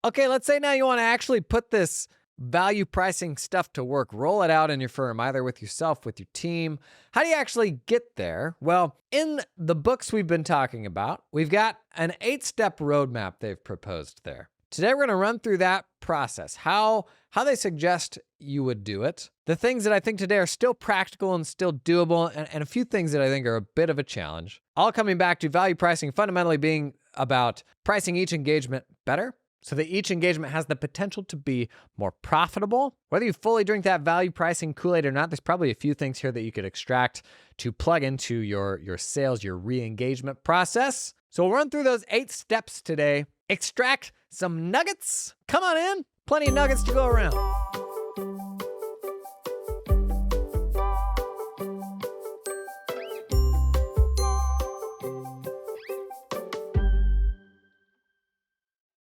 Okay, let's say now you want to actually put this value pricing stuff to work. Roll it out in your firm, either with yourself, with your team. How do you actually get there? Well, in the books we've been talking about, we've got an 8-step roadmap they've proposed there. Today, we're going to run through that process, how they suggest you would do it, the things that I think today are still practical and still doable, and a few things that I think are a bit of a challenge. All coming back to value pricing fundamentally being about pricing each engagement better, so that each engagement has the potential to be more profitable. Whether you fully drink that value pricing Kool-Aid or not, there's probably a few things here that you could extract to plug into your sales, your re-engagement process. So we'll run through those 8 steps today. Extract some nuggets. Come on in. Plenty of nuggets to go around.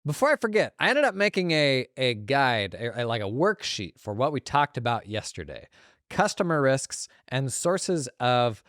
Before I forget, I ended up making a guide, like a worksheet for what we talked about yesterday. Customer risks and sources of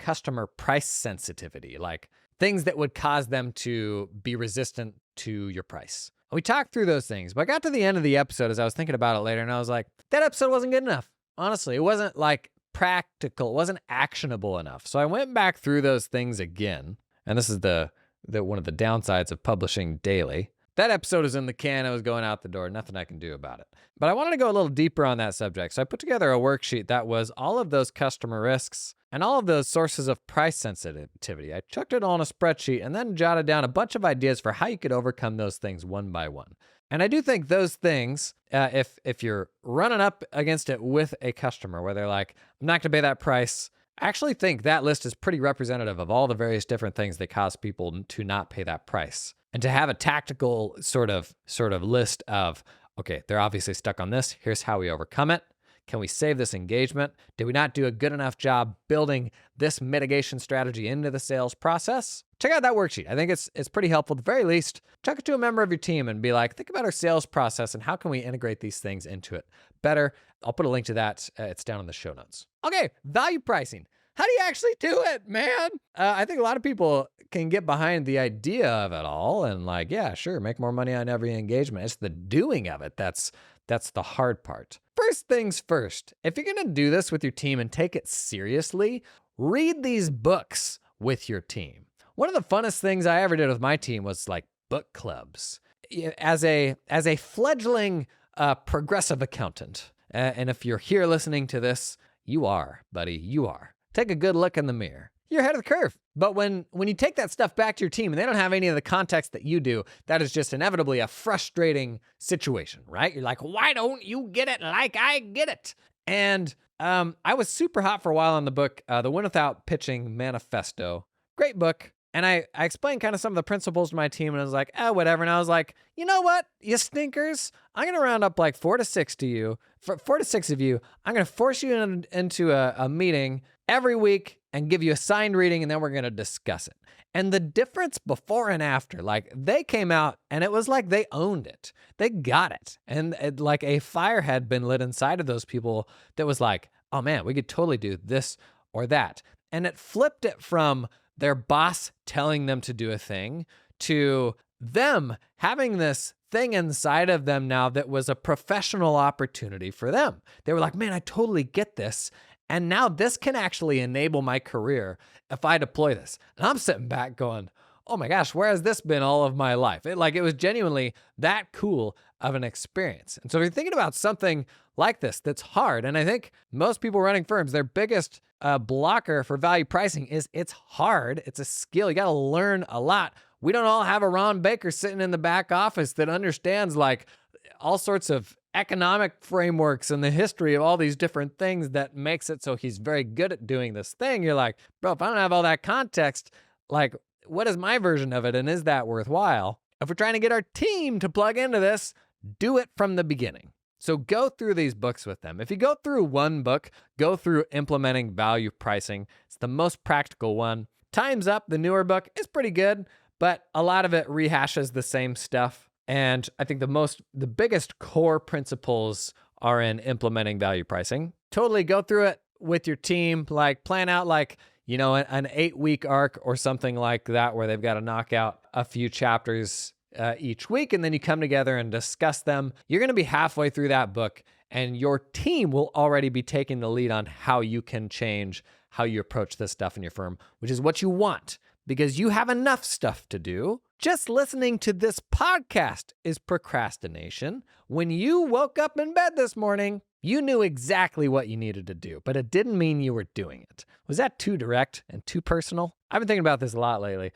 customer price sensitivity, like things that would cause them to be resistant to your price. We talked through those things, but I got to the end of the episode as I was thinking about it later, and I was like, that episode wasn't good enough. Honestly, it wasn't like practical, it wasn't actionable enough. So I went back through those things again, and this is the one of the downsides of publishing daily. That episode is in the can. It was going out the door. Nothing I can do about it. But I wanted to go a little deeper on that subject. So I put together a worksheet that was all of those customer risks and all of those sources of price sensitivity. I chucked it all in a spreadsheet and then jotted down a bunch of ideas for how you could overcome those things one by one. And I do think those things, if you're running up against it with a customer where they're like, I'm not going to pay that price, I actually think that list is pretty representative of all the various different things that cause people to not pay that price. And to have a tactical sort of list of, okay, they're obviously stuck on this. Here's how we overcome it. Can we save this engagement? Did we not do a good enough job building this mitigation strategy into the sales process? Check out that worksheet. I think it's pretty helpful. At the very least, chuck it to a member of your team and be like, think about our sales process and how can we integrate these things into it better. I'll put a link to that. It's down in the show notes. Okay, value pricing. How do you actually do it, man? I think a lot of people can get behind the idea of it all and like, yeah, sure, make more money on every engagement. It's the doing of it that's the hard part. First things first, if you're going to do this with your team and take it seriously, read these books with your team. One of the funnest things I ever did with my team was like book clubs. As a fledgling progressive accountant, and if you're here listening to this, you are, buddy, you are. Take a good look in the mirror. You're ahead of the curve. But when you take that stuff back to your team and they don't have any of the context that you do, that is just inevitably a frustrating situation, right? You're like, why don't you get it like I get it? And I was super hot for a while on the book, The Win Without Pitching Manifesto. Great book. And I explained kind of some of the principles to my team and I was like, whatever. And I was like, you know what, you stinkers, I'm going to round up like 4 to 6 of you. I'm going to force you into a meeting every week and give you a signed reading, and then we're going to discuss it. And the difference before and after, like they came out and it was like they owned it. They got it. And like a fire had been lit inside of those people that was like, oh man, we could totally do this or that. And it flipped it from their boss telling them to do a thing to them having this thing inside of them now that was a professional opportunity for them. They were like, man, I totally get this. And now this can actually enable my career if I deploy this. And I'm sitting back going, oh my gosh, where has this been all of my life? It was genuinely that cool of an experience. And so if you're thinking about something like this that's hard, and I think most people running firms, their biggest blocker for value pricing is it's hard. It's a skill. You got to learn a lot. We don't all have a Ron Baker sitting in the back office that understands like all sorts of economic frameworks and the history of all these different things that makes it so he's very good at doing this thing. You're like, bro, if I don't have all that context, like, what is my version of it? And is that worthwhile? If we're trying to get our team to plug into this, do it from the beginning. So go through these books with them. If you go through one book, go through Implementing Value Pricing. It's the most practical one. Time's Up, the newer book, is pretty good, but a lot of it rehashes the same stuff. And I think the biggest core principles are in Implementing Value Pricing. Totally go through it with your team, like plan out like, an 8-week arc or something like that where they've got to knock out a few chapters each week, and then you come together and discuss them. You're going to be halfway through that book, and your team will already be taking the lead on how you can change how you approach this stuff in your firm, which is what you want, because you have enough stuff to do. Just listening to this podcast is procrastination. When you woke up in bed this morning, you knew exactly what you needed to do, but it didn't mean you were doing it. Was that too direct and too personal? I've been thinking about this a lot lately.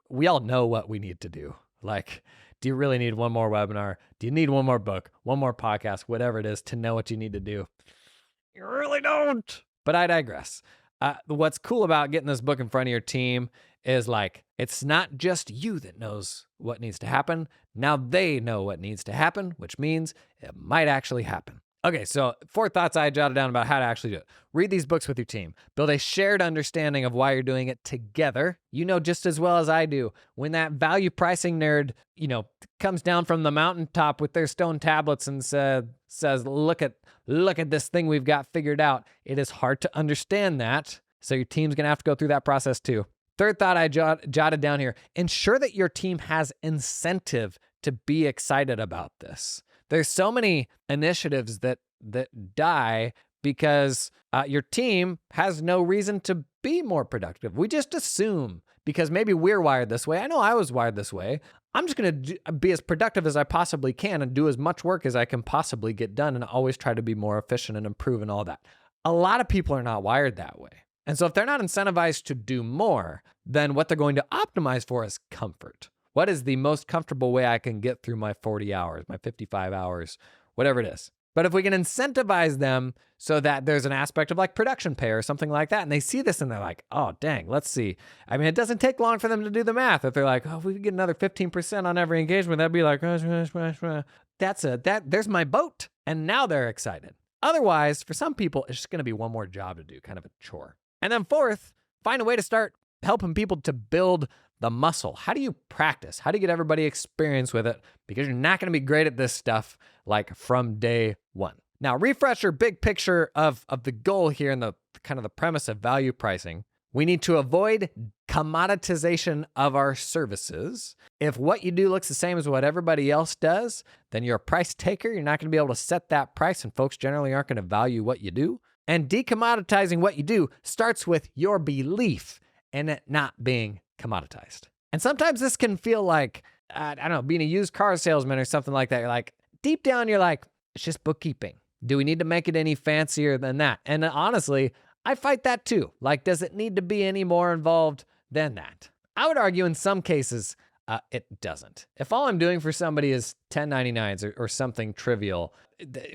We all know what we need to do. Like, do you really need one more webinar? Do you need one more book, one more podcast, whatever it is, to know what you need to do? You really don't. But I digress. What's cool about getting this book in front of your team is like, it's not just you that knows what needs to happen. Now they know what needs to happen, which means it might actually happen. Okay, so 4 thoughts I jotted down about how to actually do it. Read these books with your team. Build a shared understanding of why you're doing it together. You know just as well as I do, when that value pricing nerd, comes down from the mountaintop with their stone tablets and says, look at this thing we've got figured out. It is hard to understand that. So your team's going to have to go through that process too. 3rd thought I jotted down here. Ensure that your team has incentive to be excited about this. There's so many initiatives that die because your team has no reason to be more productive. We just assume because maybe we're wired this way. I know I was wired this way. I'm just going to be as productive as I possibly can and do as much work as I can possibly get done and always try to be more efficient and improve and all that. A lot of people are not wired that way. And so if they're not incentivized to do more, then what they're going to optimize for is comfort. What is the most comfortable way I can get through my 40 hours, my 55 hours, whatever it is? But if we can incentivize them so that there's an aspect of like production pay or something like that, and they see this and they're like, oh, dang, let's see. I mean, it doesn't take long for them to do the math. If they're like, oh, if we could get another 15% on every engagement, that'd be like, there's my boat. And now they're excited. Otherwise, for some people, it's just going to be one more job to do, kind of a chore. And then 4th, find a way to start helping people to build the muscle. How do you practice? How do you get everybody experience with it? Because you're not going to be great at this stuff like from day one. Now, refresh your big picture of the goal here and the kind of the premise of value pricing. We need to avoid commoditization of our services. If what you do looks the same as what everybody else does, then you're a price taker. You're not going to be able to set that price, and folks generally aren't going to value what you do. And decommoditizing what you do starts with your belief in it not being commoditized. And sometimes this can feel like, I don't know, being a used car salesman or something like that. You're like, deep down, you're like, it's just bookkeeping. Do we need to make it any fancier than that? And honestly, I fight that too. Like, does it need to be any more involved than that? I would argue in some cases, it doesn't. If all I'm doing for somebody is 1099s or something trivial,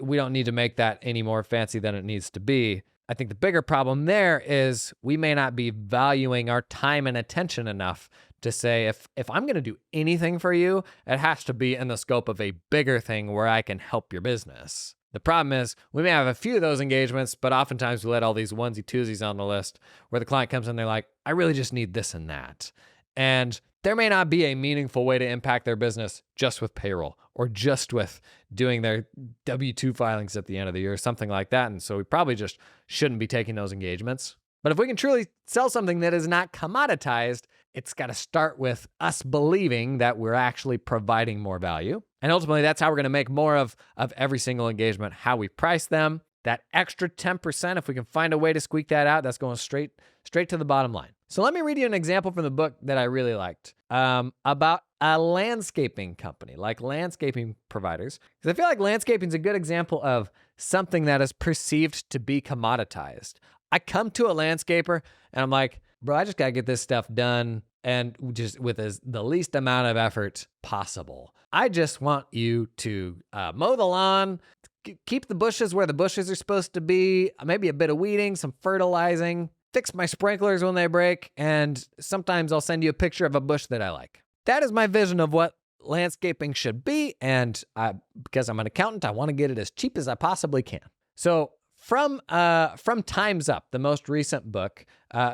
we don't need to make that any more fancy than it needs to be. I think the bigger problem there is we may not be valuing our time and attention enough to say, if I'm going to do anything for you, it has to be in the scope of a bigger thing where I can help your business. The problem is we may have a few of those engagements, but oftentimes we let all these onesie twosies on the list where the client comes in, they're like, I really just need this and that. And there may not be a meaningful way to impact their business just with payroll or just with doing their W-2 filings at the end of the year or something like that. And so we probably just shouldn't be taking those engagements. But if we can truly sell something that is not commoditized, it's got to start with us believing that we're actually providing more value. And ultimately, that's how we're going to make more of every single engagement, how we price them. That extra 10%, if we can find a way to squeak that out, that's going straight to the bottom line. So let me read you an example from the book that I really liked about a landscaping company, like landscaping providers. Because I feel like landscaping is a good example of something that is perceived to be commoditized. I come to a landscaper and I'm like, bro, I just got to get this stuff done and just with the least amount of effort possible. I just want you to mow the lawn, keep the bushes where the bushes are supposed to be, maybe a bit of weeding, some fertilizing, fix my sprinklers when they break, and sometimes I'll send you a picture of a bush that I like. That is my vision of what landscaping should be, and because I'm an accountant, I want to get it as cheap as I possibly can. So from Time's Up, the most recent book,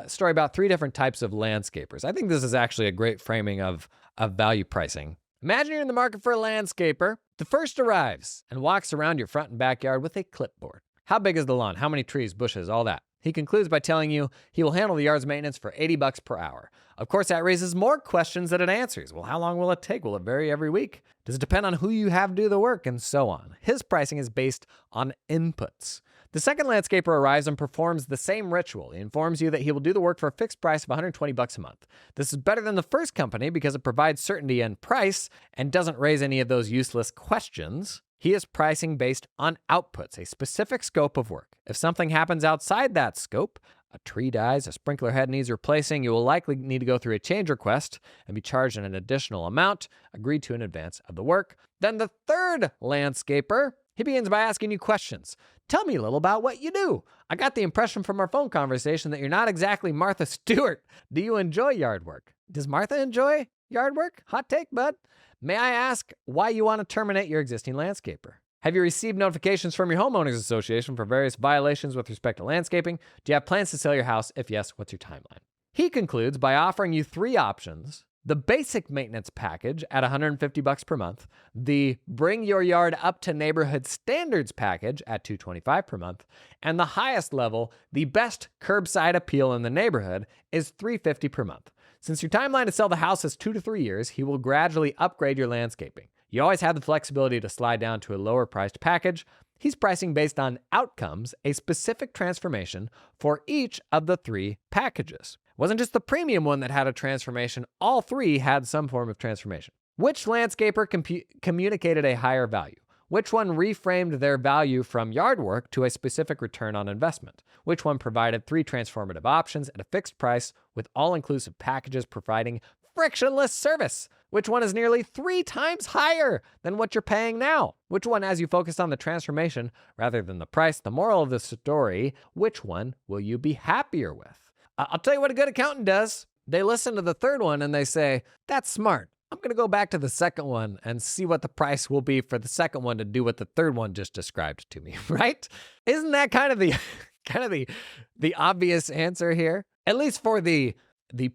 story about 3 different types of landscapers. I think this is actually a great framing of value pricing. Imagine you're in the market for a landscaper. The first arrives and walks around your front and backyard with a clipboard. How big is the lawn? How many trees, bushes, all that? He concludes by telling you he will handle the yard's maintenance for $80 per hour. Of course, that raises more questions than it answers. Well, how long will it take? Will it vary every week? Does it depend on who you have do the work? And so on. His pricing is based on inputs. The second landscaper arrives and performs the same ritual. He informs you that he will do the work for a fixed price of $120 a month. This is better than the first company because it provides certainty in price and doesn't raise any of those useless questions. He is pricing based on outputs, a specific scope of work. If something happens outside that scope, a tree dies, a sprinkler head needs replacing, you will likely need to go through a change request and be charged an additional amount agreed to in advance of the work. Then the third landscaper, he begins by asking you questions. Tell me a little about what you do. I got the impression from our phone conversation that you're not exactly Martha Stewart. Do you enjoy yard work? Does Martha enjoy yard work? Hot take, bud. May I ask why you want to terminate your existing landscaper? Have you received notifications from your homeowners association for various violations with respect to landscaping? Do you have plans to sell your house? If yes, what's your timeline? He concludes by offering you 3 options: the basic maintenance package at $150 per month, the bring your yard up to neighborhood standards package at $225 per month, and the highest level, the best curbside appeal in the neighborhood, is $350 per month. Since your timeline to sell the house is 2 to 3 years, he will gradually upgrade your landscaping. You always have the flexibility to slide down to a lower priced package. He's pricing based on outcomes, a specific transformation for each of the 3 packages. It wasn't just the premium one that had a transformation. All 3 had some form of transformation. Which landscaper communicated a higher value? Which one reframed their value from yard work to a specific return on investment? Which one provided 3 transformative options at a fixed price with all-inclusive packages providing frictionless service? Which one is nearly 3 times higher than what you're paying now? Which one has you focused on the transformation rather than the price? The moral of the story, which one will you be happier with? I'll tell you what a good accountant does. They listen to the third one and they say, that's smart. I'm going to go back to the second one and see what the price will be for the second one to do what the third one just described to me, right? Isn't that kind of the obvious answer here? At least for the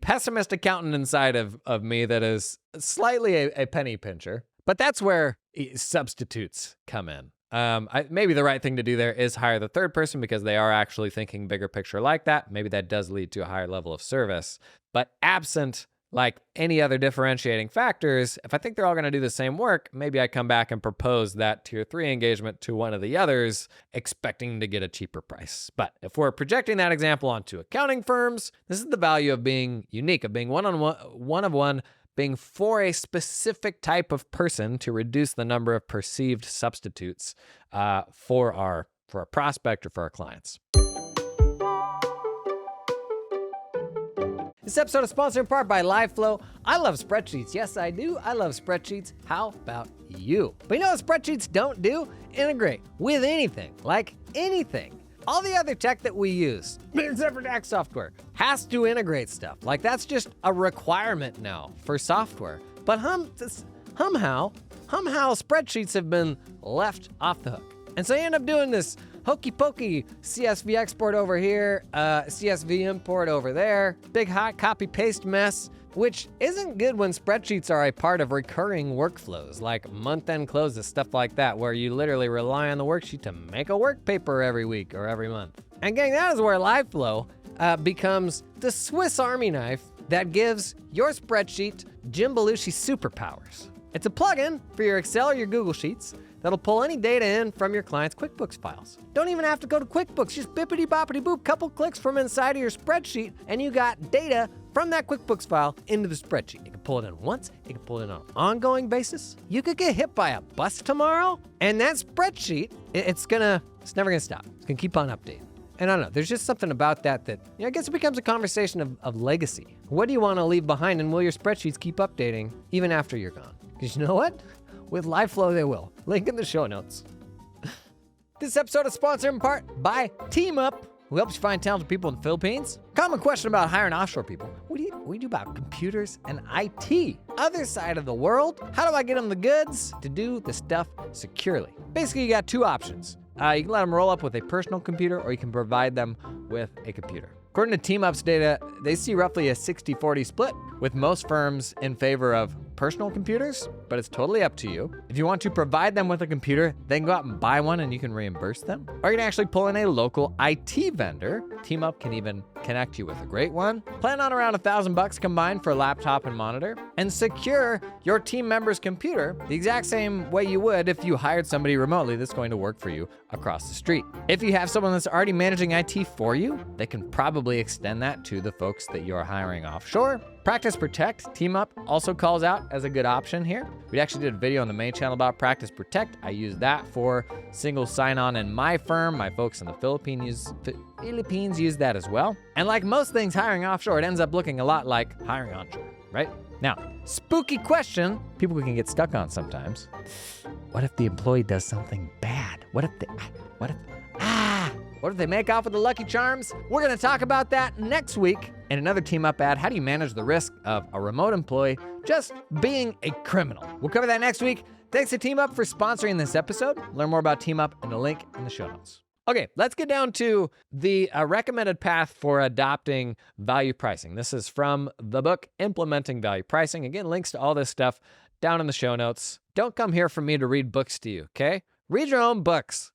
pessimist accountant inside of me that is slightly a penny pincher. But that's where substitutes come in. Maybe the right thing to do there is hire the third person because they are actually thinking bigger picture like that. Maybe that does lead to a higher level of service. But absent like any other differentiating factors, if I think they're all going to do the same work, maybe I come back and propose that tier 3 engagement to one of the others, expecting to get a cheaper price. But if we're projecting that example onto accounting firms, this is the value of being unique, of being one of one, being for a specific type of person to reduce the number of perceived substitutes for our prospect or for our clients. This episode is sponsored in part by LiveFlow. I love spreadsheets. Yes, I do. I love spreadsheets. How about you? But you know what spreadsheets don't do? Integrate with anything, like anything. All the other tech that we use, except for tax software, has to integrate stuff. Like that's just a requirement now for software. But somehow spreadsheets have been left off the hook. And so you end up doing this hokey pokey CSV export over here, CSV import over there, big hot copy paste mess, which isn't good when spreadsheets are a part of recurring workflows like month-end closes, stuff like that, where you literally rely on the worksheet to make a work paper every week or every month. And gang, that is where LiveFlow becomes the Swiss Army knife that gives your spreadsheet Jim Belushi superpowers. It's a plugin for your Excel or your Google Sheets that'll pull any data in from your client's QuickBooks files. Don't even have to go to QuickBooks, just bippity boppity boop, couple clicks from inside of your spreadsheet, and you got data from that QuickBooks file into the spreadsheet. You can pull it in once, you can pull it in on an ongoing basis. You could get hit by a bus tomorrow, and that spreadsheet, it's never gonna stop. It's gonna keep on updating. And I don't know, there's just something about that I guess it becomes a conversation of legacy. What do you wanna leave behind, and will your spreadsheets keep updating even after you're gone? Because you know what? With LiveFlow, they will. Link in the show notes. This episode is sponsored in part by TeamUp, who helps you find talented people in the Philippines. Common question about hiring offshore people. What do you do about computers and IT? Other side of the world, how do I get them the goods to do the stuff securely? Basically, you got 2 options. You can let them roll up with a personal computer, or you can provide them with a computer. According to TeamUp's data, they see roughly a 60-40 split, with most firms in favor of personal computers, but it's totally up to you. If you want to provide them with a computer, then go out and buy one and you can reimburse them. Or you can actually pull in a local IT vendor. TeamUp can even connect you with a great one. Plan on around $1,000 combined for a laptop and monitor, and secure your team member's computer the exact same way you would if you hired somebody remotely that's going to work for you across the street. If you have someone that's already managing IT for you, they can probably extend that to the folks that you're hiring offshore. Practice Protect, TeamUp also calls out as a good option here. We actually did a video on the main channel about Practice Protect. I use that for single sign-on in my firm. My folks in the Philippines use that as well. And like most things hiring offshore, it ends up looking a lot like hiring onshore, right? Now, spooky question people can get stuck on sometimes. What if the employee does something bad? What if they make off with the Lucky Charms? We're gonna talk about that next week in another TeamUp ad. How do you manage the risk of a remote employee just being a criminal? We'll cover that next week. Thanks to TeamUp for sponsoring this episode. Learn more about TeamUp in the link in the show notes. Okay, let's get down to the recommended path for adopting value pricing. This is from the book, Implementing Value Pricing. Again, links to all this stuff down in the show notes. Don't come here for me to read books to you, okay? Read your own books.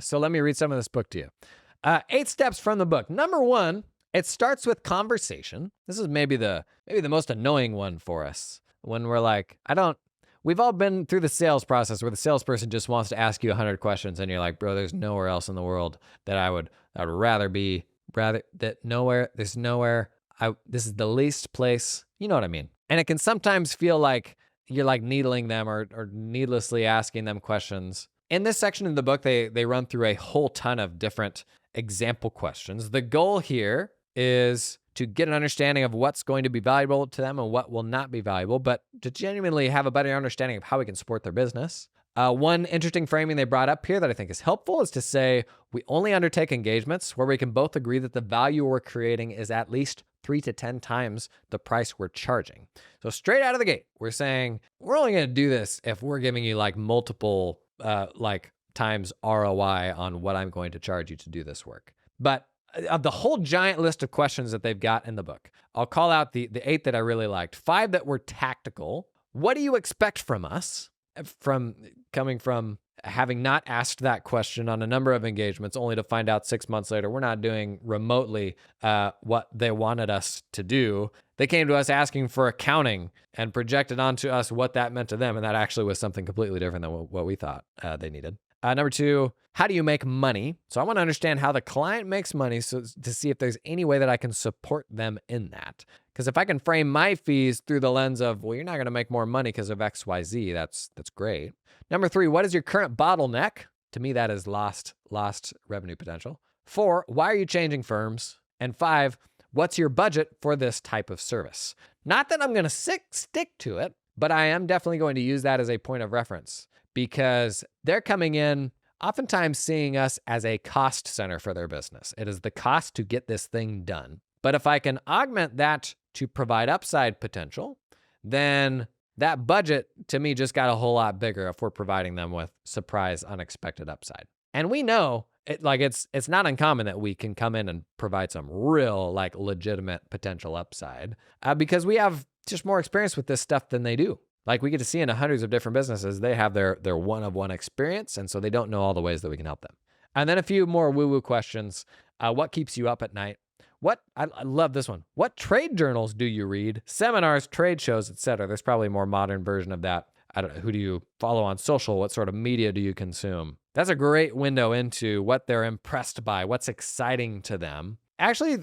So let me read some of this book to you. 8 steps from the book. Number 1, it starts with conversation. This is maybe the most annoying one for us when we're like, we've all been through the sales process where the salesperson just wants to ask you 100 questions and you're like, bro, there's nowhere else in the world that I would rather be, this is the least place, you know what I mean? And it can sometimes feel like you're like needling them or needlessly asking them questions. In this section of the book, they run through a whole ton of different example questions. The goal here is to get an understanding of what's going to be valuable to them and what will not be valuable, but to genuinely have a better understanding of how we can support their business. One interesting framing they brought up here that I think is helpful is to say, we only undertake engagements where we can both agree that the value we're creating is at least 3 to 10 times the price we're charging. So straight out of the gate, we're saying, we're only going to do this if we're giving you like multiple times ROI on what I'm going to charge you to do this work. But of the whole giant list of questions that they've got in the book, I'll call out the 8 that I really liked. 5 that were tactical. What do you expect from us? Coming from having not asked that question on a number of engagements, only to find out 6 months later, we're not doing remotely what they wanted us to do. They came to us asking for accounting and projected onto us what that meant to them. And that actually was something completely different than what we thought they needed. Number 2, how do you make money? So I want to understand how the client makes money so to see if there's any way that I can support them in that. Because if I can frame my fees through the lens of, well, you're not going to make more money because of X, Y, Z, that's great. Number 3, what is your current bottleneck? To me, that is lost revenue potential. 4, why are you changing firms? And 5, what's your budget for this type of service? Not that I'm going to stick to it, but I am definitely going to use that as a point of reference because they're coming in oftentimes seeing us as a cost center for their business. It is the cost to get this thing done. But if I can augment that to provide upside potential, then that budget to me just got a whole lot bigger if we're providing them with surprise, unexpected upside. And we know it's not uncommon that we can come in and provide some real legitimate potential upside because we have just more experience with this stuff than they do. Like we get to see in hundreds of different businesses, they have their one-of-one experience, and so they don't know all the ways that we can help them. And then a few more woo-woo questions. What keeps you up at night? I love this one. What trade journals do you read? Seminars, trade shows, etc. There's probably a more modern version of that. I don't know. Who do you follow on social? What sort of media do you consume? That's a great window into what they're impressed by, what's exciting to them. Actually,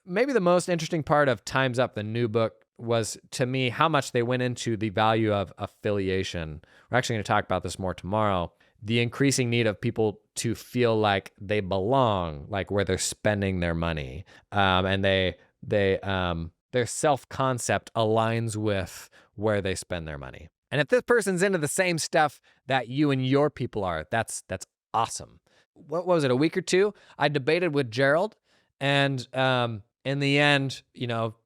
maybe the most interesting part of Time's Up, the new book, was to me how much they went into the value of affiliation. We're actually going to talk about this more tomorrow. The increasing need of people to feel like they belong, like where they're spending their money, and their self-concept aligns with where they spend their money. And if this person's into the same stuff that you and your people are, that's awesome. What was it, a week or two? I debated with Gerald, and in the end,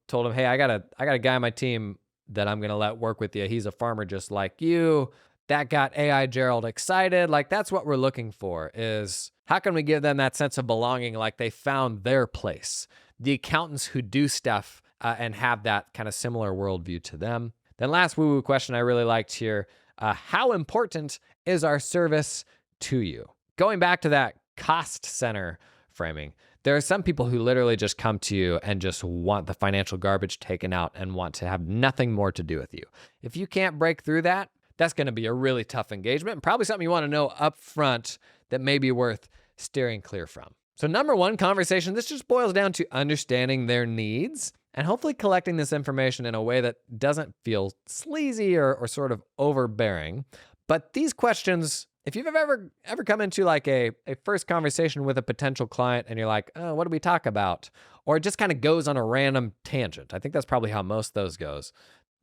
told him, hey, I got a guy on my team that I'm gonna let work with you. He's a farmer just like you. That got AI Gerald excited. That's what we're looking for, is how can we give them that sense of belonging, like they found their place? The accountants who do stuff and have that kind of similar worldview to them. Then last woo-woo question I really liked here, how important is our service to you? Going back to that cost center framing, there are some people who literally just come to you and just want the financial garbage taken out and want to have nothing more to do with you. If you can't break through that, that's going to be a really tough engagement and probably something you want to know up front that may be worth steering clear from. So number one, conversation. This just boils down to understanding their needs and hopefully collecting this information in a way that doesn't feel sleazy or sort of overbearing. But these questions, if you've ever come into like a first conversation with a potential client and you're like, oh, what do we talk about? Or it just kind of goes on a random tangent. I think that's probably how most of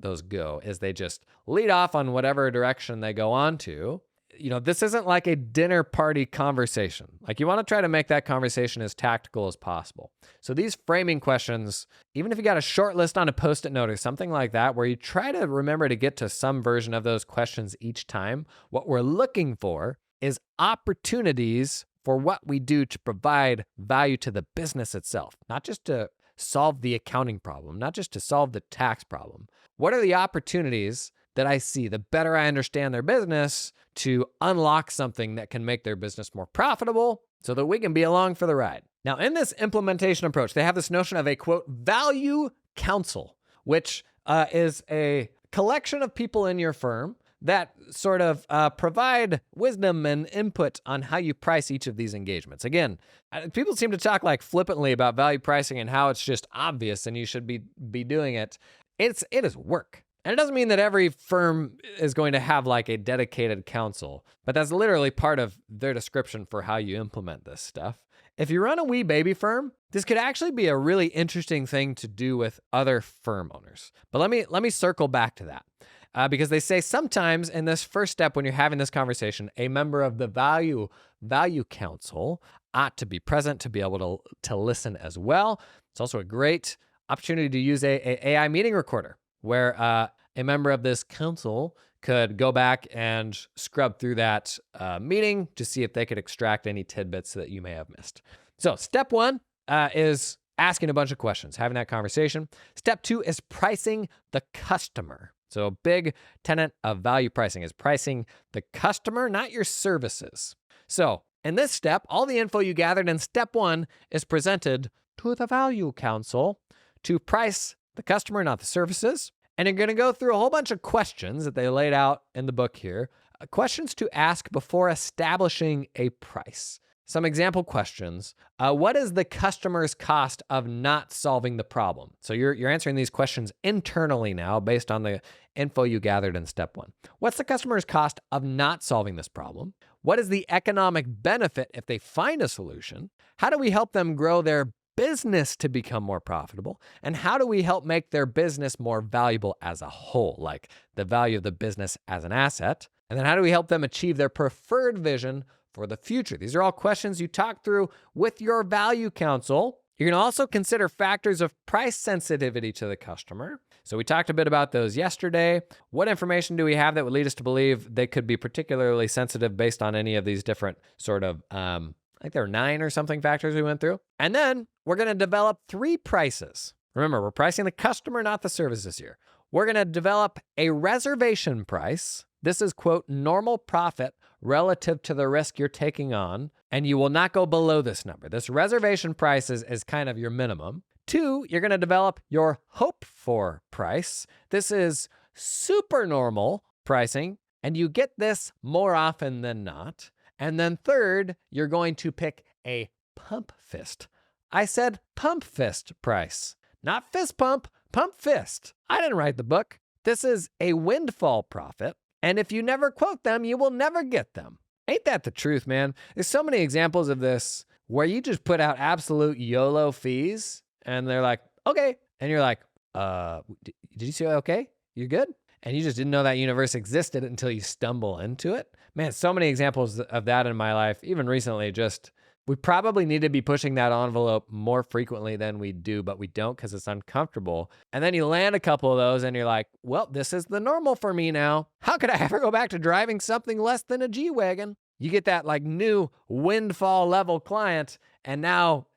those go, is they just lead off on whatever direction they go on to. This isn't like a dinner party conversation. Like, you want to try to make that conversation as tactical as possible. So these framing questions, even if you got a short list on a Post-it note or something like that, where you try to remember to get to some version of those questions each time, what we're looking for is opportunities for what we do to provide value to the business itself, not just to solve the accounting problem, not just to solve the tax problem. What are the opportunities that I see, the better I understand their business, to unlock something that can make their business more profitable so that we can be along for the ride? Now, in this implementation approach, they have this notion of a, quote, value council, which is a collection of people in your firm that sort of provide wisdom and input on how you price each of these engagements. Again, people seem to talk like flippantly about value pricing and how it's just obvious and you should be doing it. It is work. And it doesn't mean that every firm is going to have like a dedicated counsel, but that's literally part of their description for how you implement this stuff. If you run a wee baby firm, this could actually be a really interesting thing to do with other firm owners. But let me circle back to that. Because they say sometimes in this first step, when you're having this conversation, a member of the value council ought to be present to be able to listen as well. It's also a great opportunity to use a AI meeting recorder, where a member of this council could go back and scrub through that meeting to see if they could extract any tidbits that you may have missed. So step one is asking a bunch of questions, having that conversation. Step two is pricing the customer. So a big tenet of value pricing is pricing the customer, not your services. So in this step, all the info you gathered in step one is presented to the value council to price the customer, not the services. And you're going to go through a whole bunch of questions that they laid out in the book here, questions to ask before establishing a price. Some example questions. What is the customer's cost of not solving the problem? So you're answering these questions internally now based on the info you gathered in step one. What's the customer's cost of not solving this problem? What is the economic benefit if they find a solution? How do we help them grow their business to become more profitable? And how do we help make their business more valuable as a whole, like the value of the business as an asset? And then how do we help them achieve their preferred vision for the future? These are all questions you talk through with your value council. You're going to also consider factors of price sensitivity to the customer. So we talked a bit about those yesterday. What information do we have that would lead us to believe they could be particularly sensitive based on any of these different sort of, I think there were 9 or something factors we went through. And then we're going to develop 3 prices. Remember, we're pricing the customer, not the services here. We're going to develop a reservation price. This is, quote, normal profit relative to the risk you're taking on, and you will not go below this number. This reservation price is kind of your minimum. 2, you're going to develop your hope for price. This is super normal pricing, and you get this more often than not. And then 3rd, you're going to pick a pump fist. I said pump fist price, not fist pump, pump fist. I didn't write the book. This is a windfall profit. And if you never quote them, you will never get them. Ain't that the truth, man? There's so many examples of this where you just put out absolute YOLO fees and they're like, okay. And you're like, did you say okay? You're good? And you just didn't know that universe existed until you stumble into it. Man, so many examples of that in my life, even recently, we probably need to be pushing that envelope more frequently than we do, but we don't because it's uncomfortable. And then you land a couple of those and you're like, well, this is the normal for me now. How could I ever go back to driving something less than a G-Wagon? You get that like new windfall level client, and now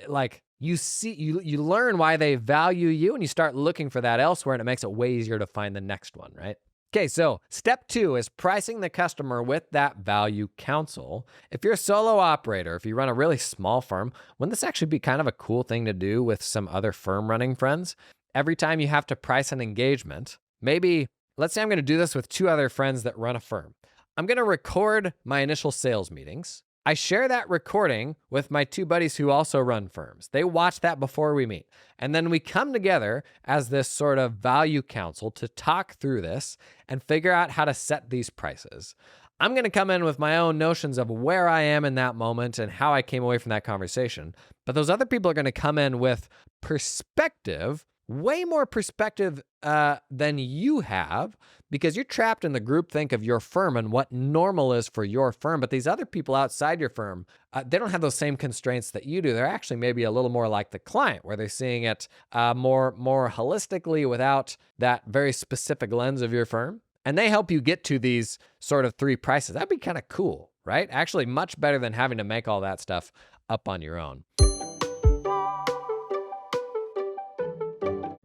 like you learn why they value you, and you start looking for that elsewhere, and it makes it way easier to find the next one, right? Okay, so step 2 is pricing the customer with that value counsel. If you're a solo operator, if you run a really small firm, wouldn't this actually be kind of a cool thing to do with some other firm running friends? Every time you have to price an engagement, maybe, let's say I'm going to do this with 2 other friends that run a firm. I'm going to record my initial sales meetings. I share that recording with my 2 buddies who also run firms. They watch that before we meet. And then we come together as this sort of value council to talk through this and figure out how to set these prices. I'm going to come in with my own notions of where I am in that moment and how I came away from that conversation. But those other people are going to come in with perspective, way more perspective than you have, because you're trapped in the groupthink of your firm and what normal is for your firm. But these other people outside your firm, they don't have those same constraints that you do. They're actually maybe a little more like the client, where they're seeing it more holistically without that very specific lens of your firm. And they help you get to these sort of 3 prices. That'd be kind of cool, right? Actually, much better than having to make all that stuff up on your own.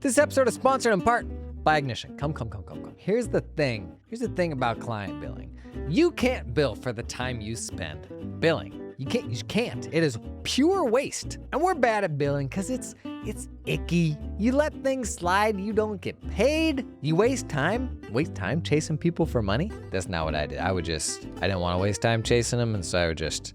This episode is sponsored in part by Ignition. Come. Here's the thing about client billing. You can't bill for the time you spend billing. You can't. It is pure waste. And we're bad at billing because it's icky. You let things slide, you don't get paid. You waste time chasing people for money. That's not what I did. I didn't want to waste time chasing them, and so I just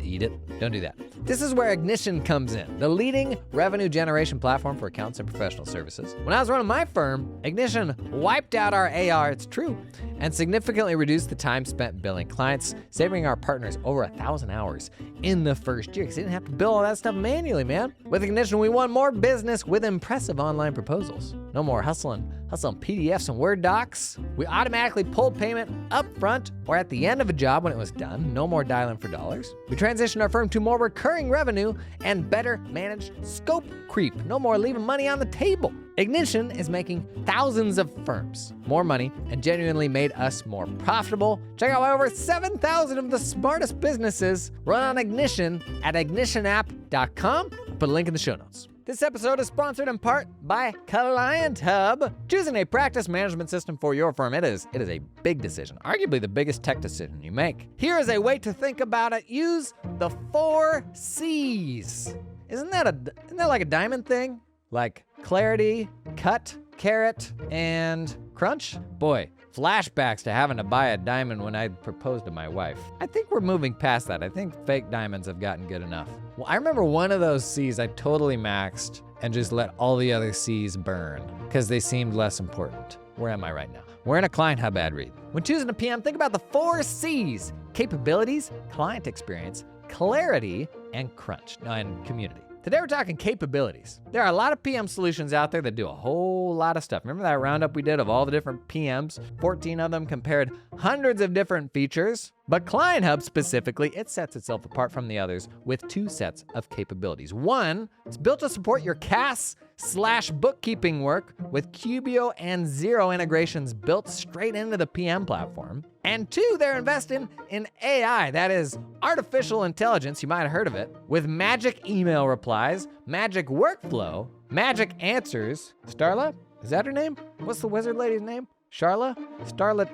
eat it. Don't do that. This is where Ignition comes in, the leading revenue generation platform for accountants and professional services. When I was running my firm, Ignition wiped out our AR, it's true, and significantly reduced the time spent billing clients, saving our partners over 1,000 hours in the first year, because they didn't have to bill all that stuff manually, man. With Ignition, we won more business with impressive online proposals. No more hustling PDFs and Word docs. We automatically pulled payment up front or at the end of a job when it was done. No more dialing for dollars. We transitioned our firm to more recurring revenue and better managed scope creep. No more leaving money on the table. Ignition is making thousands of firms more money and genuinely made us more profitable. Check out why over 7,000 of the smartest businesses run on Ignition at ignitionapp.com. I'll put a link in the show notes. This episode is sponsored in part by Client Hub. Choosing a practice management system for your firm, it is a big decision, arguably the biggest tech decision you make. Here is a way to think about it. Use the 4 C's. Isn't that like a diamond thing? Like clarity, cut, carrot, and crunch? Boy, flashbacks to having to buy a diamond when I proposed to my wife. I think we're moving past that. I think fake diamonds have gotten good enough. Well, I remember one of those C's I totally maxed and just let all the other C's burn because they seemed less important. Where am I right now? We're in a Client Hub ad read. When choosing a PM, think about the 4 C's: capabilities, client experience, clarity, and crunch, and community. Today we're talking capabilities. There are a lot of PM solutions out there that do a whole lot of stuff. Remember that roundup we did of all the different PMs? 14 of them compared hundreds of different features. But Client Hub specifically, it sets itself apart from the others with 2 sets of capabilities. One, it's built to support your CAS/bookkeeping work with Cubio and Xero integrations built straight into the PM platform. And 2, they're investing in AI, that is artificial intelligence, you might have heard of it, with magic email replies, magic workflow, magic answers. Starla? Is that her name? What's the wizard lady's name? Charla? Starlet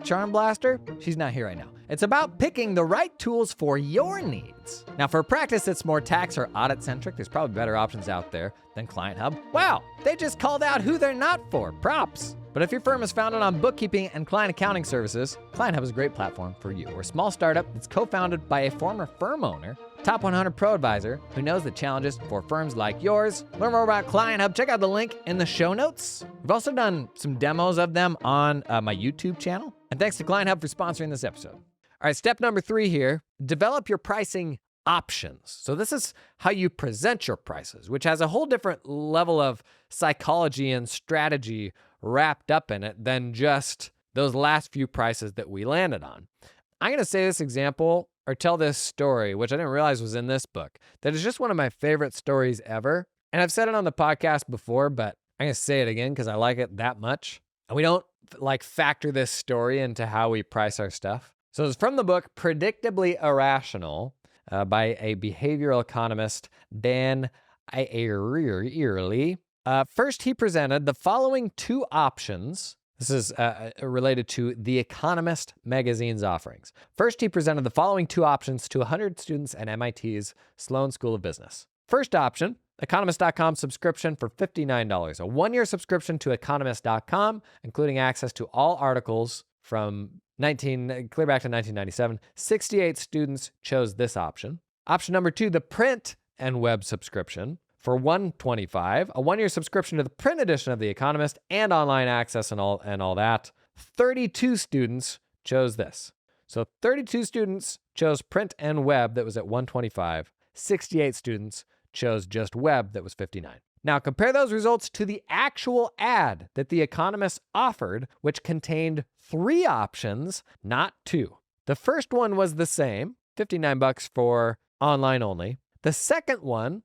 Charmblaster? She's not here right now. It's about picking the right tools for your needs. Now, for a practice that's more tax or audit-centric, there's probably better options out there than Client Hub. Wow, they just called out who they're not for. Props. But if your firm is founded on bookkeeping and client accounting services, Client Hub is a great platform for you. We're a small startup that's co-founded by a former firm owner, top 100 pro advisor who knows the challenges for firms like yours. Learn more about Client Hub. Check out the link in the show notes. We've also done some demos of them on my YouTube channel. And thanks to Client Hub for sponsoring this episode. All right, step number 3 here, develop your pricing options. So this is how you present your prices, which has a whole different level of psychology and strategy wrapped up in it than just those last few prices that we landed on. I'm going to say this example or tell this story, which I didn't realize was in this book, that is just one of my favorite stories ever. And I've said it on the podcast before, but I'm going to say it again because I like it that much. And we don't factor this story into how we price our stuff. So it's from the book Predictably Irrational by a behavioral economist, Dan First, he presented the following two options. This is related to The Economist magazine's offerings. First, he presented the following two options to 100 students at MIT's Sloan School of Business. First option, Economist.com subscription for $59. A one-year subscription to Economist.com, including access to all articles from clear back to 1997. 68 students chose this option. Option number two, the print and web subscription for $125, a one-year subscription to the print edition of The Economist and online access and all that. 32 students chose this. So 32 students chose print and web that was at $125. 68 students chose just web that was $59. Now compare those results to the actual ad that The Economist offered, which contained three options, not two. The first one was the same, $59 for online only. The second one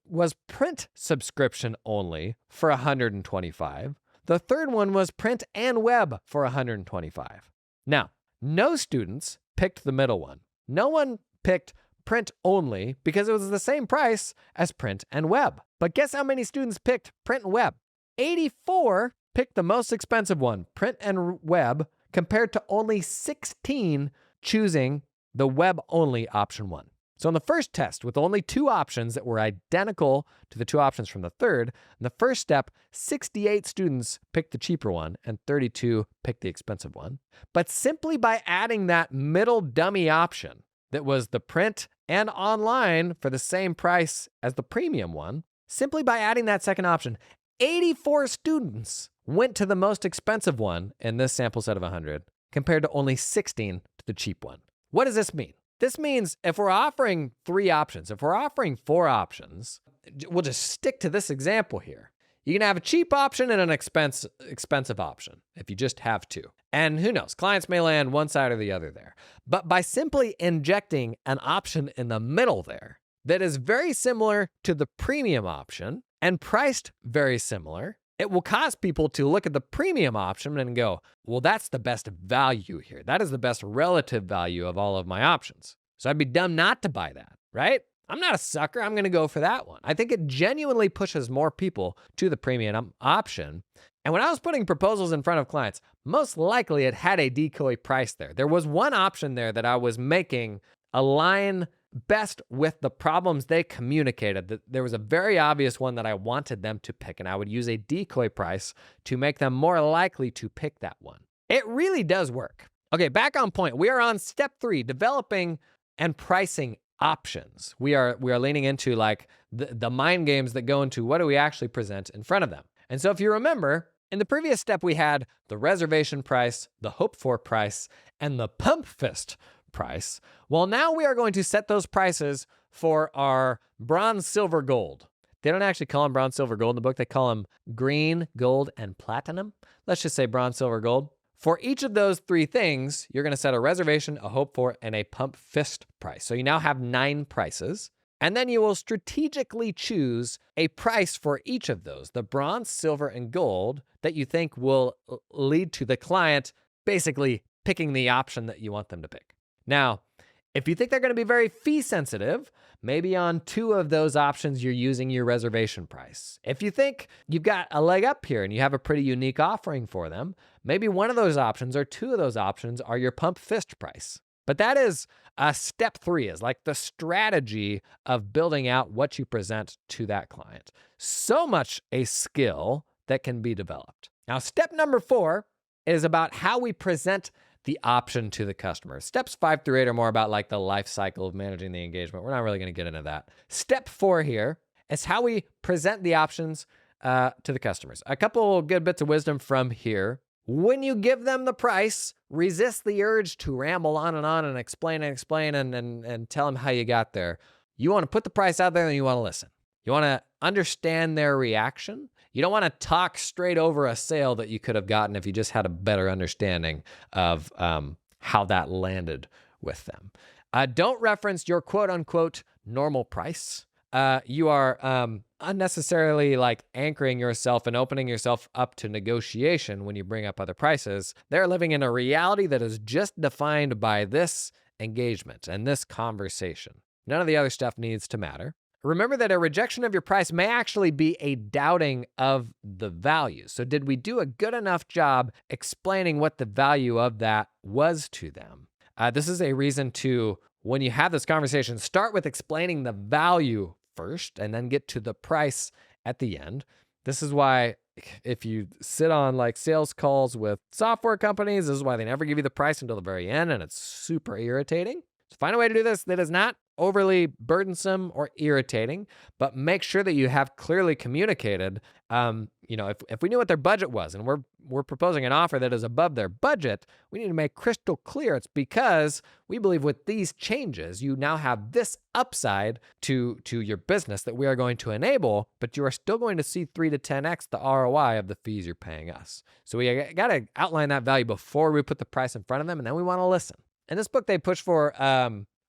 was print subscription only for $125. The third one was print and web for $125. Now, no students picked the middle one. No one picked print only because it was the same price as print and web. But guess how many students picked print and web? 84 picked the most expensive one, print and web, compared to only 16 choosing the web only option one. So in the first test, with only two options that were identical to the two options from the third, in the first step, 68 students picked the cheaper one and 32 picked the expensive one. But simply by adding that middle dummy option that was the print and online for the same price as the premium one, simply by adding that second option, 84 students went to the most expensive one in this sample set of 100, compared to only 16 to the cheap one. What does this mean? This means if we're offering three options, if we're offering four options, we'll just stick to this example here. You can have a cheap option and an expensive option if you just have two. And who knows, clients may land one side or the other there. But by simply injecting an option in the middle there that is very similar to the premium option and priced very similar, it will cause people to look at the premium option and go, well, that's the best value here. That is the best relative value of all of my options. So I'd be dumb not to buy that, right? I'm not a sucker. I'm going to go for that one. I think it genuinely pushes more people to the premium option. And when I was putting proposals in front of clients, most likely it had a decoy price there. There was one option there that I was making align best with the problems they communicated. There was a very obvious one that I wanted them to pick, and I would use a decoy price to make them more likely to pick that one. It really does work. Okay, back on point. We are on step 3, developing and pricing options. We are leaning into like the mind games that go into what do we actually present in front of them. And so if you remember, in the previous step, we had the reservation price, the hope for price, and the pump fist price. Well, now we are going to set those prices for our bronze, silver, gold. They don't actually call them bronze, silver, gold in the book. They call them green, gold, and platinum. Let's just say bronze, silver, gold. For each of those three things, you're going to set a reservation, a hope for, and a pump fist price. So you now have 9 prices. And then you will strategically choose a price for each of those, the bronze, silver, and gold, that you think will lead to the client basically picking the option that you want them to pick. Now, if you think they're going to be very fee sensitive, maybe on 2 of those options, you're using your reservation price. If you think you've got a leg up here and you have a pretty unique offering for them, maybe one of those options or 2 of those options are your pump fist price. But that is step 3, is like the strategy of building out what you present to that client. So much a skill that can be developed. Now, step number 4 is about how we present the option to the customer. Steps 5 through 8 are more about like the life cycle of managing the engagement. We're not really going to get into that. Step 4 here is how we present the options to the customers. A couple good bits of wisdom from here. When you give them the price, resist the urge to ramble on and explain and tell them how you got there. You want to put the price out there and you want to listen. You want to understand their reaction. You don't want to talk straight over a sale that you could have gotten if you just had a better understanding of how that landed with them. Don't reference your quote unquote normal price. You are unnecessarily like anchoring yourself and opening yourself up to negotiation when you bring up other prices. They're living in a reality that is just defined by this engagement and this conversation. None of the other stuff needs to matter. remember that a rejection of your price may actually be a doubting of the value. So did we do a good enough job explaining what the value of that was to them? This is a reason to, when you have this conversation, start with explaining the value first and then get to the price at the end. This is why if you sit on like sales calls with software companies, this is why they never give you the price until the very end, and it's super irritating. So find a way to do this that is not overly burdensome or irritating, but make sure that you have clearly communicated. If we knew what their budget was and we're proposing an offer that is above their budget, we need to make crystal clear it's because we believe with these changes, you now have this upside to your business that we are going to enable, but you are still going to see 3 to 10x the ROI of the fees you're paying us. So we got to outline that value before we put the price in front of them, and then we want to listen. In this book, they push for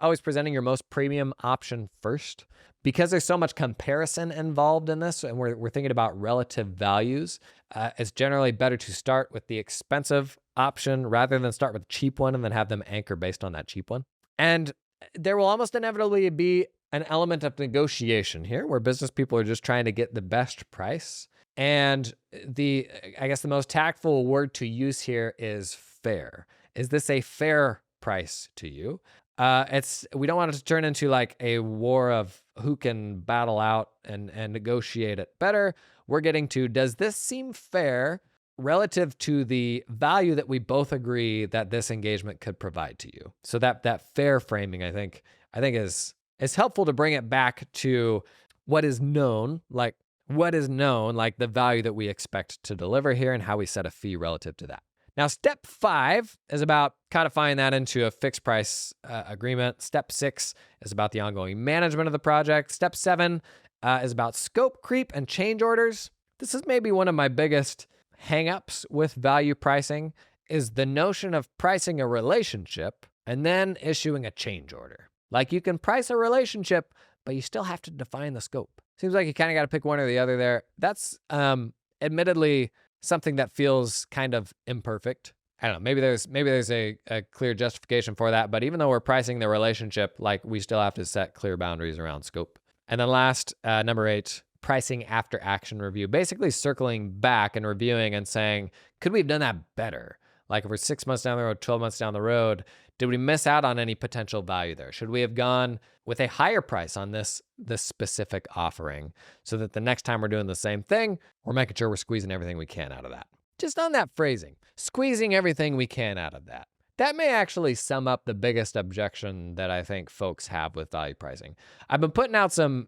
always presenting your most premium option first. Because there's so much comparison involved in this, and we're thinking about relative values, it's generally better to start with the expensive option rather than start with the cheap one and then have them anchor based on that cheap one. And there will almost inevitably be an element of negotiation here where business people are just trying to get the best price. And I guess the most tactful word to use here is fair. Is this a fair price to you? We don't want it to turn into like a war of who can battle out and negotiate it better. We're getting to, does this seem fair relative to the value that we both agree that this engagement could provide to you? So that fair framing, I think is helpful to bring it back to what is known, like the value that we expect to deliver here and how we set a fee relative to that. Now, step 5 is about codifying that into a fixed price agreement. Step 6 is about the ongoing management of the project. Step 7 is about scope creep and change orders. This is maybe one of my biggest hangups with value pricing, is the notion of pricing a relationship and then issuing a change order. Like, you can price a relationship, but you still have to define the scope. Seems like you kind of got to pick one or the other there. That's admittedly something that feels kind of imperfect. I don't know, maybe there's a clear justification for that, but even though we're pricing the relationship, like, we still have to set clear boundaries around scope. And then last, number 8, pricing after action review, basically circling back and reviewing and saying, could we have done that better? Like, if we're 6 months down the road, 12 months down the road, did we miss out on any potential value there? Should we have gone with a higher price on this specific offering so that the next time we're doing the same thing, we're making sure we're squeezing everything we can out of that? Just on that phrasing, squeezing everything we can out of that. That may actually sum up the biggest objection that I think folks have with value pricing. I've been putting out some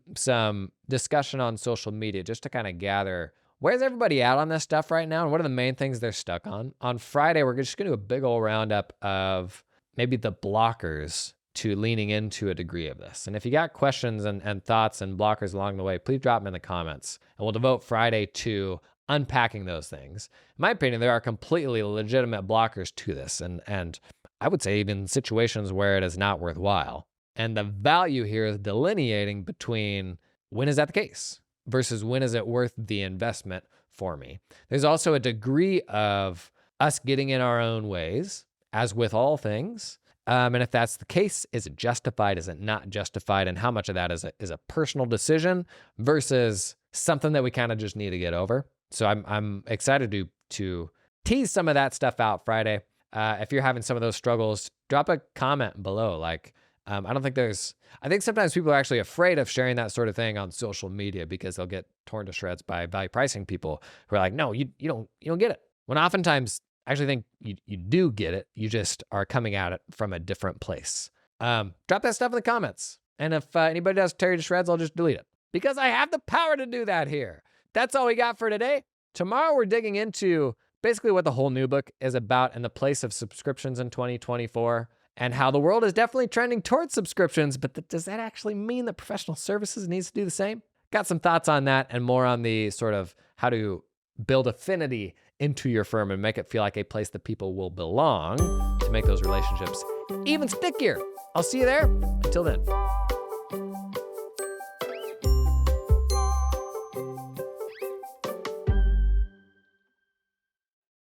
discussion on social media just to kind of gather, where's everybody at on this stuff right now, and what are the main things they're stuck on? On Friday, we're just going to do a big old roundup of maybe the blockers to leaning into a degree of this. And if you got questions and thoughts and blockers along the way, please drop them in the comments. And we'll devote Friday to unpacking those things. In my opinion, there are completely legitimate blockers to this. And I would say even situations where it is not worthwhile. And the value here is delineating between when is that the case versus when is it worth the investment for me. There's also a degree of us getting in our own ways, as with all things. And if that's the case, is it justified? Is it not justified? And how much of that is a personal decision versus something that we kind of just need to get over? So I'm excited to tease some of that stuff out Friday. If you're having some of those struggles, drop a comment below. Like, I think sometimes people are actually afraid of sharing that sort of thing on social media because they'll get torn to shreds by value pricing people who are like, no, you don't get it. When oftentimes I actually think you do get it. You just are coming at it from a different place. Drop that stuff in the comments. And if anybody does tear you to shreds, I'll just delete it because I have the power to do that here. That's all we got for today. Tomorrow, we're digging into basically what the whole new book is about and the place of subscriptions in 2024 and how the world is definitely trending towards subscriptions. But does that actually mean that professional services needs to do the same? Got some thoughts on that and more on the sort of how to build affinity into your firm and make it feel like a place that people will belong to make those relationships even stickier. I'll see you there. Until then.